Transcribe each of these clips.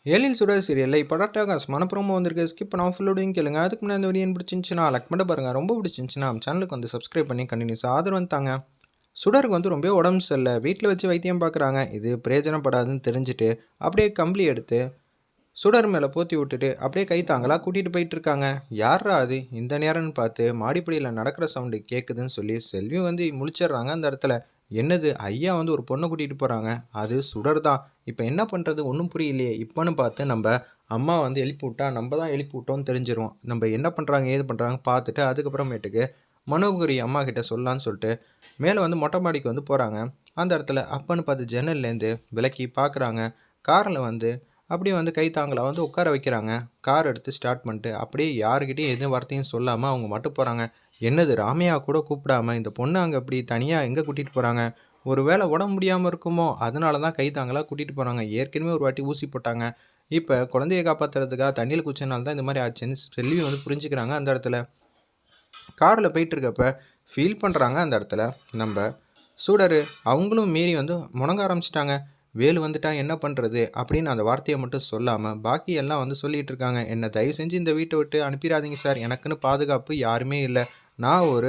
ஏழில் சுடர் சீரியலில் இப்போ டாட்டாகாஸ் மனப்புறமும் வந்திருக்கு. ஸ்கிப் பண்ணாமல் ஃபுல்லோடையும் கேளுங்க. அதுக்கு முன்னாடி இந்த வீடியோ பிடிச்சிருந்துச்சுன்னா லைக் பண்ண பாருங்கள். ரொம்ப பிடிச்சிருந்துச்சுன்னா நம்ம சேனலுக்கு வந்து சப்ஸ்கிரைப் பண்ணி கண்டினியூஸாக ஆதரவு வந்துட்டாங்க. சுடருக்கு வந்து ரொம்ப உடம்பு சரியில்லை. வீட்டில் வச்சு வைத்தியம் பார்க்குறாங்க. இது பிரயோஜனப்படாதுன்னு தெரிஞ்சுட்டு அப்படியே கம்பளி எடுத்து சுடர் மேலே போற்றி விட்டுட்டு அப்படியே கை தாங்களாக கூட்டிகிட்டு போயிட்டு இருக்காங்க. யாரா அது இந்த நேரம்னு பார்த்து மாடிப்படியில் நடக்கிற சவுண்டு கேட்குதுன்னு சொல்லி செல்வி வந்து முழிச்சிடுறாங்க. அந்த இடத்துல என்னது ஐயா வந்து ஒரு பொண்ணை கூட்டிகிட்டு போகிறாங்க, அது சுடர் தான். இப்போ என்ன பண்ணுறது ஒன்றும் புரியலையே. இப்போன்னு பார்த்து நம்ம அம்மா வந்து எழுப்பி விட்டா நம்ம தான் எழுப்பி விட்டோம்னு தெரிஞ்சிரும். நம்ம என்ன பண்ணுறாங்க ஏது பண்ணுறாங்க பார்த்துட்டு அதுக்கப்புறமேட்டுக்கு மனோகரி அம்மா கிட்ட சொல்லலான்னு சொல்லிட்டு மேலே வந்து மொட்டை மாடிக்கு வந்து போகிறாங்க. அந்த இடத்துல அப்பன்னு பார்த்து ஜன்னல்லேருந்து விலக்கி பார்க்குறாங்க. காரில் வந்து அப்படியே வந்து கை தாங்கலை வந்து உட்கார வைக்கிறாங்க. கார் எடுத்து ஸ்டார்ட் பண்ணிட்டு அப்படியே யாருக்கிட்டையும் எதுவும் வார்த்தையும் சொல்லாமல் அவங்க மட்டும் போகிறாங்க. என்னது ராமையா கூட கூப்பிடாம இந்த பொண்ணு அங்கே அப்படி தனியாக எங்கே கூட்டிகிட்டு போகிறாங்க? ஒரு வேளை உடம்பு முடியாமல் இருக்குமோ அதனால தான் கை தாங்களாக கூட்டிகிட்டு போகிறாங்க. ஏற்கனவே ஒரு வாட்டி ஊசி போட்டாங்க. இப்போ குழந்தையை காப்பாற்றுறதுக்காக தண்ணியில் குச்சினால தான் இந்த மாதிரி ஆச்சுன்னு செல்வி வந்து புரிஞ்சுக்கிறாங்க. அந்த இடத்துல காரில் போயிட்டுருக்கப்ப ஃபீல் பண்ணுறாங்க. அந்த இடத்துல நம்ம சூடர் அவங்களும் மீறி வந்து முணங்க ஆரம்பிச்சிட்டாங்க. வேலு வந்துட்டா என்ன பண்ணுறது அப்படின்னு அந்த வார்த்தையை மட்டும் சொல்லாமல் பாக்கி எல்லாம் வந்து சொல்லிகிட்டு இருக்காங்க. என்னை தயவு செஞ்சு இந்த வீட்டை விட்டு அனுப்பிடாதீங்க சார், எனக்குன்னு பாதுகாப்பு யாருமே இல்லை. நான்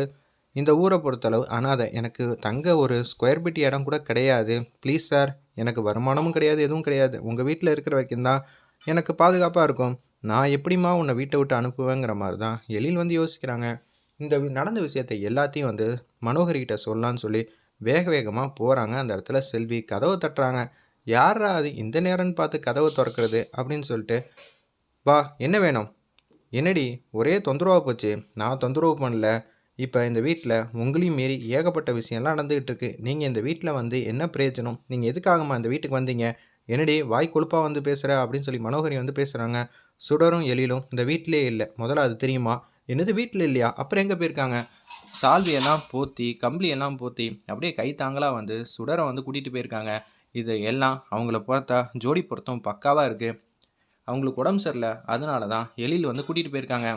இந்த ஊரை பொறுத்தளவு அனாதை, எனக்கு தங்க ஒரு ஸ்கொயர் ஃபீட் இடம் கூட கிடையாது. ப்ளீஸ் சார், எனக்கு வருமானமும் கிடையாது எதுவும் கிடையாது. உங்கள் வீட்டில் இருக்கிற வரைக்கும் தான் எனக்கு பாதுகாப்பாக இருக்கும். நான் எப்படிமா உன்னை வீட்டை விட்டு அனுப்புவேங்கிற மாதிரி தான் எழில் வந்து யோசிக்கிறாங்க. இந்த நடந்த விஷயத்தை எல்லாத்தையும் வந்து மனோகரிகிட்ட சொல்லலான்னு சொல்லி வேக வேகமாக போகிறாங்க. அந்த இடத்துல செல்வி கதவை தட்டுறாங்க. யாரா அது இந்த நேரம்னு பார்த்து கதவை திறக்கிறது அப்படின்னு சொல்லிட்டு, வா என்ன வேணும்? என்னடி ஒரே தொந்தரவாக போச்சு. நான் தொந்தரவு பண்ணல. இப்போ இந்த வீட்டில் உங்களையும் மீறி ஏகப்பட்ட விஷயம்லாம் நடந்துக்கிட்டு இருக்கு. நீங்கள் இந்த வீட்டில் வந்து என்ன பிரயோஜனம்? நீங்கள் எதுக்காகம்மா இந்த வீட்டுக்கு வந்தீங்க? என்னடி வாய் கொழுப்பாக வந்து பேசுகிற அப்படின்னு சொல்லி மனோகரி வந்து பேசுகிறாங்க. சுடரும் எழிலும் இந்த வீட்டிலே இல்லை, முதல்ல அது தெரியுமா? என்னது வீட்டில் இல்லையா? அப்புறம் எங்கே போயிருக்காங்க? சால்வியெல்லாம் போற்றி கம்பளியெல்லாம் போற்றி அப்படியே கை தாங்களாக வந்து சுடரை வந்து கூட்டிகிட்டு போயிருக்காங்க. இது எல்லாம் அவங்கள பார்த்தா ஜோடி பொருத்தம் பக்காவாக இருக்குது. அவங்களுக்கு உடம்பு சரியில்லை, அதனால தான் எழில் வந்து கூட்டிகிட்டு போயிருக்காங்க.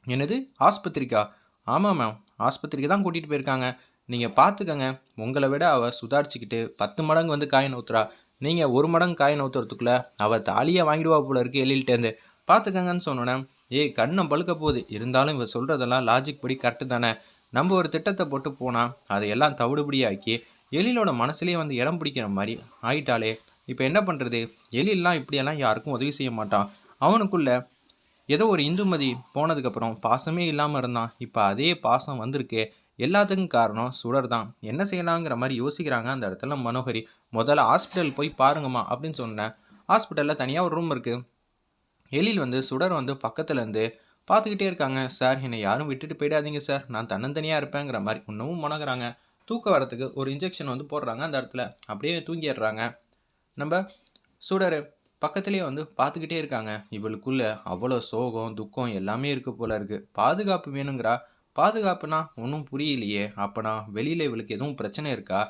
என்னது ஆஸ்பத்திரிக்கா? ஆமாம் மேம், ஆஸ்பத்திரிக்கு தான் கூட்டிகிட்டு போயிருக்காங்க. நீங்கள் பார்த்துக்கங்க, உங்களை விட அவள் சுதாரிச்சுக்கிட்டு 10 மடங்கு வந்து காயின் ஊற்றுறா. நீங்கள் 1 மடங்கு காயின் ஊற்றுறதுக்குள்ளே அவள் தாலியாக வாங்கிடுவா போல இருக்குது எழில்கிட்டேருந்து. பார்த்துக்கங்கன்னு சொன்னோன்னே, ஏய் கண்ணம் பழுக்க போகுது, இருந்தாலும் இவ சொல்கிறதெல்லாம் லாஜிக் படி கரெக்டு தானே. நம்ம ஒரு திட்டத்தை போட்டு போனால் அதையெல்லாம் தவிடுபடியாக்கி எழிலோட மனசுலேயே வந்து இடம் பிடிக்கிற மாதிரி ஆயிட்டாலே. இப்போ என்ன பண்ணுறது? எழிலெலாம் இப்படியெல்லாம் யாருக்கும் உதவி செய்ய மாட்டான். அவனுக்குள்ள ஏதோ ஒரு இந்துமதி போனதுக்கப்புறம் பாசமே இல்லாமல் இருந்தான். இப்போ அதே பாசம் வந்திருக்கு. எல்லாத்துக்கும் காரணம் சுடர் தான். என்ன செய்யலாங்கிற மாதிரி யோசிக்கிறாங்க. அந்த இடத்துல மனோகரி முதல்ல ஹாஸ்பிட்டல் போய் பாருங்கம்மா அப்படின்னு சொன்னேன். ஹாஸ்பிட்டலில் தனியாக ஒரு ரூம் இருக்குது. எழில் வந்து சுடர் வந்து பக்கத்துலேருந்து பார்த்துக்கிட்டே இருக்காங்க. சார் என்னை யாரும் விட்டுட்டு போயிடாதீங்க சார், நான் தன்னந்தனியாக இருப்பேங்கிற மாதிரி இன்னமும் முனகிறாங்க. தூக்கம் வரத்துக்கு ஒரு இன்ஜெக்ஷன் வந்து போடுறாங்க. அந்த இடத்துல அப்படியே தூங்கிடுறாங்க. நம்ம சுடர் பக்கத்துலேயே வந்து பார்த்துக்கிட்டே இருக்காங்க. இவளுக்குள்ள அவ்வளோ சோகம் துக்கம் எல்லாமே இருக்க போல இருக்குது. பாதுகாப்பு வேணுங்கிறா. பாதுகாப்புனா ஒன்றும் புரியலையே. அப்போனா வெளியில் இவளுக்கு எதுவும் பிரச்சனை இருக்கா?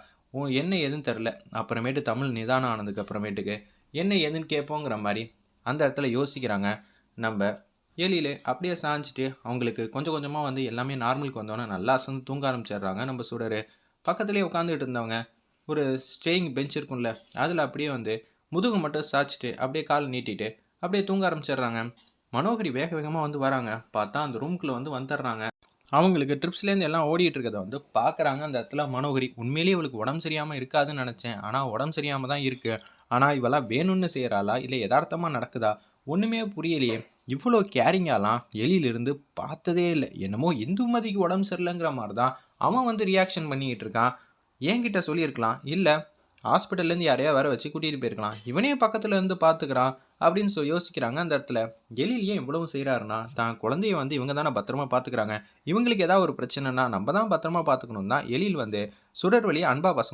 என்ன ஏதுன்னு தெரில. அப்புறமேட்டு தமிழ் நிதானம் ஆனதுக்கு அப்புறமேட்டுக்கு என்ன ஏதுன்னு கேட்போங்கிற மாதிரி அந்த இடத்துல யோசிக்கிறாங்க. நம்ம எழில் அப்படியே சாஞ்சிட்டு அவங்களுக்கு கொஞ்சம் கொஞ்சமாக வந்து எல்லாமே நார்மலுக்கு வந்தோன்னே நல்லா அசந்து தூங்க ஆரம்பிச்சிடுறாங்க. நம்ம சுடர் பக்கத்துலேயே உட்காந்துக்கிட்டு இருந்தவங்க ஒரு ஸ்டேயிங் பெஞ்ச் இருக்கும்ல, அதில் அப்படியே வந்து முதுகு மட்டும் சாய்ச்சிட்டு அப்படியே கால் நீட்டிட்டு அப்படியே தூங்க ஆரம்பிச்சிடுறாங்க. மனோகரி வேக வேகமாக வந்து வராங்க. பார்த்தா அந்த ரூம்குள்ளே வந்து வந்துடுறாங்க. அவங்களுக்கு ட்ரிப்ஸ்லேருந்து எல்லாம் ஓடிட்டு இருக்கிறத வந்து பார்க்குறாங்க. அந்த இடத்துல மனோகரி உண்மையிலேயே இவளுக்கு உடம்பு சரியாமல் இருக்காதுன்னு நினச்சேன், ஆனால் உடம்பு சரியாமல் தான் இருக்குது. ஆனால் இவெல்லாம் வேணும்னு செய்கிறாளா இல்லை யதார்த்தமாக நடக்குதா ஒன்றுமே புரியலையே. இவ்வளோ கேரிங்காலாம் எழிலிருந்து பார்த்ததே இல்லை. என்னமோ இந்துமதிக்கு உடம்பு சரியில்லைங்கிற மாதிரி தான் அவன் வந்து ரியாக்ஷன் பண்ணிக்கிட்டு இருக்கான். என்கிட்ட சொல்லியிருக்கலாம், இல்லை ஹாஸ்பிட்டல்லேருந்து யாரையா வர வச்சு கூட்டிகிட்டு போயிருக்கலாம், இவனே பக்கத்தில் இருந்து பார்த்துக்கிறான் அப்படின்னு யோசிக்கிறாங்க. அந்த இடத்துல எழில் ஏன் இவ்வளவு செய்கிறாருன்னா, தான் குழந்தைய வந்து இவங்க தானே பத்திரமா பார்த்துக்கிறாங்க, இவங்களுக்கு ஏதாவது ஒரு பிரச்சனைனா நம்ம தான் பத்திரமா பார்த்துக்கணும் தான் எழில் வந்து சுடர் வழியாக அன்பா பசங்க